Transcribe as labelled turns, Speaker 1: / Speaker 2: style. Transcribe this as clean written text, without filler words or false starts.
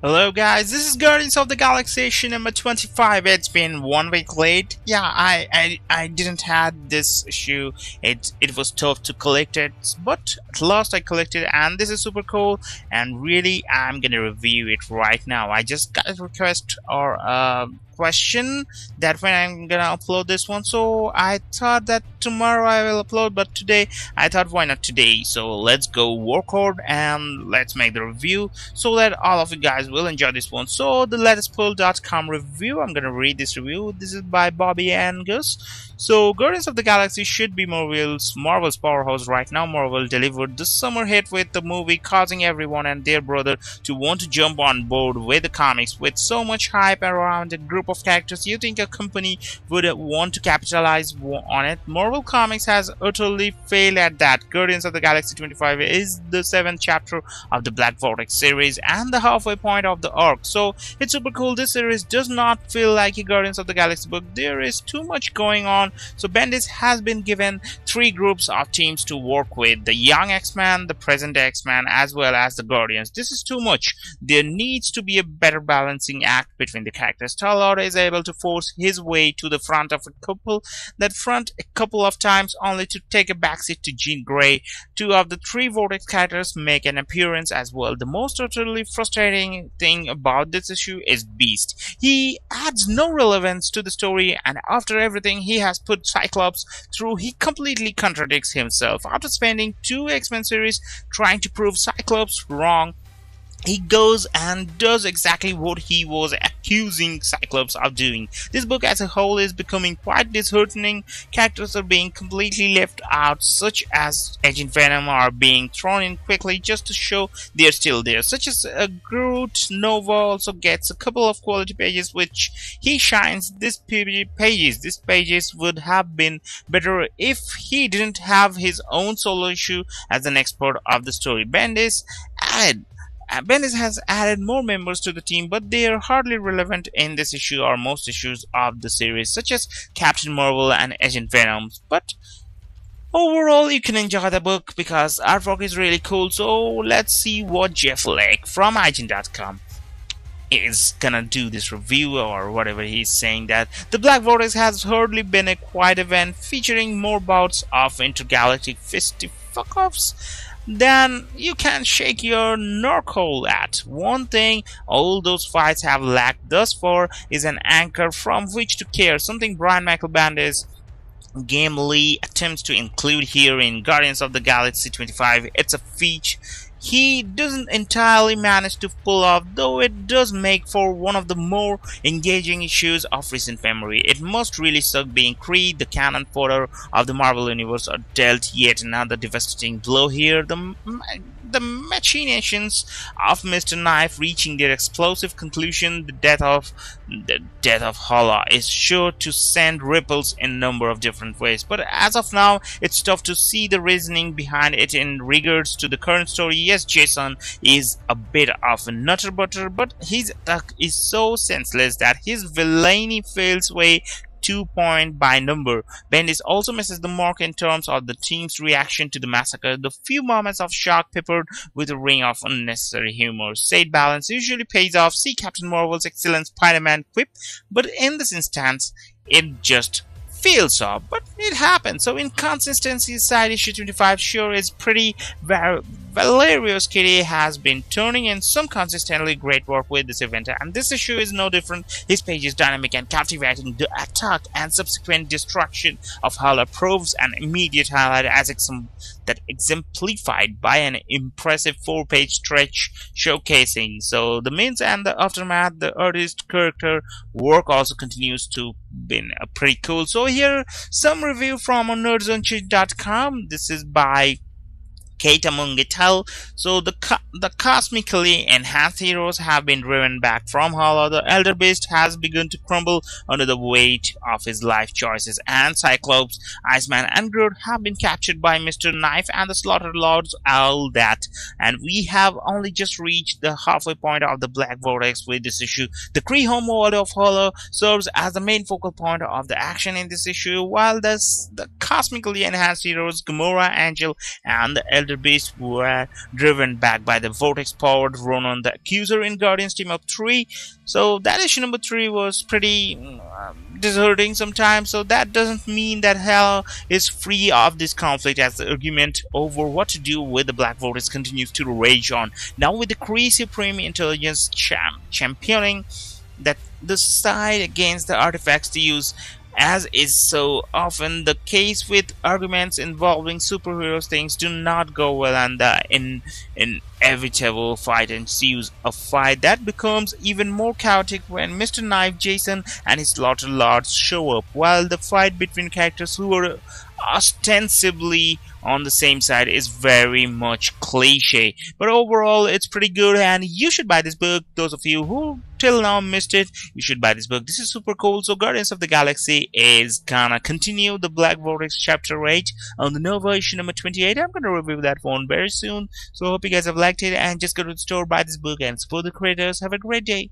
Speaker 1: Hello guys, this is Guardians of the Galaxy issue number 25. It's been 1 week late. Yeah, I didn't had this issue. It was tough to collect it, but at last I collected it, and this is super cool, and really I'm gonna review it right now. I just got a request or a question that when I'm gonna upload this one, so I thought that tomorrow I will upload, but today I thought why not today. So let's go work hard and let's make the review so that all of you guys will enjoy this one. So the let'spull.com review, I'm gonna read this review. This is by Bowie and Angus. So Guardians of the Galaxy should be Marvel's powerhouse right now. Marvel delivered the summer hit with the movie, causing everyone and their brother to want to jump on board with the comics. With so much hype around a group of characters, you think a company would want to capitalize on it. Marvel Comics has utterly failed at that. Guardians of the Galaxy 25 is the 7th chapter of the Black Vortex series and the halfway point of the arc. So it's super cool. This series does not feel like a Guardians of the Galaxy book. There is too much going on. So Bendis has been given 3 groups of teams to work with: the young X-Men, the present X-Men, as well as the Guardians. This is too much. There needs to be a better balancing act between the characters. Star-Lord is able to force his way to the front of a couple of times, only to take a backseat to Jean Grey. 2 of the 3 Vortex characters make an appearance as well. The most utterly frustrating thing about this issue is Beast. He adds no relevance to the story, and after everything he has put Cyclops through, he completely contradicts himself. After spending 2 X-Men series trying to prove Cyclops wrong, he goes and does exactly what he was accusing Cyclops of doing. This book as a whole is becoming quite disheartening. Characters are being completely left out, such as Agent Venom are being thrown in quickly just to show they're still there, such as Groot. Nova also gets a couple of quality pages which he shines. These pages would have been better if he didn't have his own solo issue as an expert of the story. Bendis has added more members to the team, but they are hardly relevant in this issue or most issues of the series, such as Captain Marvel and Agent Venom. But overall, you can enjoy the book because artwork is really cool. So let's see what Jeff Lake from Unchained.com is gonna do this review, or whatever he's saying, that the Black Vortex has hardly been a quiet event, featuring more bouts of intergalactic fisticuffs then you can shake your narkhole at. One thing all those fights have lacked thus far is an anchor from which to care, something Brian Michael Bendis gamely attempts to include here in Guardians of the Galaxy 25. It's a feat he doesn't entirely manage to pull off, though it does make for one of the more engaging issues of recent memory. It must really suck being Creed, the canon fodder of the Marvel Universe, are dealt yet another devastating blow here. The machinations of Mr. Knife reaching their explosive conclusion, the death of Hala, is sure to send ripples in a number of different ways. But as of now, it's tough to see the reasoning behind it in regards to the current story. Yes, Jason is a bit of a nutter butter, but his attack is so senseless that his villainy fails way 2-point by number. Bendis also misses the mark in terms of the team's reaction to the massacre. The few moments of shock peppered with a ring of unnecessary humor. Said balance usually pays off. See Captain Marvel's excellent Spider-Man quip, but in this instance, it just feels off, but it happens. So inconsistency aside, issue 25 sure is pretty. Valerio's Schiti has been turning in some consistently great work with this event, and this issue is no different. His page is dynamic and captivating. The attack and subsequent destruction of Hala proves an immediate highlight as that exemplified by an impressive 4-page stretch showcasing. So the means and the aftermath, the artist character work also continues to be pretty cool. So here some review from nerdsunchained.com. This is by Kate Mungitel. So the cosmically enhanced heroes have been driven back from Hala. The Elder Beast has begun to crumble under the weight of his life choices, and Cyclops, Iceman, and Groot have been captured by Mr. Knife and the Slaughter Lords. All that, and we have only just reached the halfway point of the Black Vortex with this issue. The Kree home world of Hala serves as the main focal point of the action in this issue, while the cosmically enhanced heroes Gamora, Angel, and the Elder Elder Beasts were driven back by the Vortex-powered Ronan the Accuser in Guardians Team Up 3. So that issue number 3 was pretty deserting sometimes, so that doesn't mean that Hell is free of this conflict, as the argument over what to do with the Black Vortex continues to rage on. Now with the Kree Supreme Intelligence championing that the side against the artifacts to use, as is so often the case with arguments involving superheroes, things do not go well, and the inevitable fight ensues. A fight that becomes even more chaotic when Mr. Knife, Jason, and his Slaughter Lords show up. While the fight between characters who are ostensibly on the same side is very much cliche, but overall it's pretty good, and you should buy this book. Those of you who till now missed it, you should buy this book. This is super cool. So Guardians of the Galaxy is gonna continue the Black Vortex chapter 8 on the Nova issue number 28. I'm gonna review that one very soon, so I hope you guys have liked it, and just go to the store, buy this book, and support the creators. Have a great day.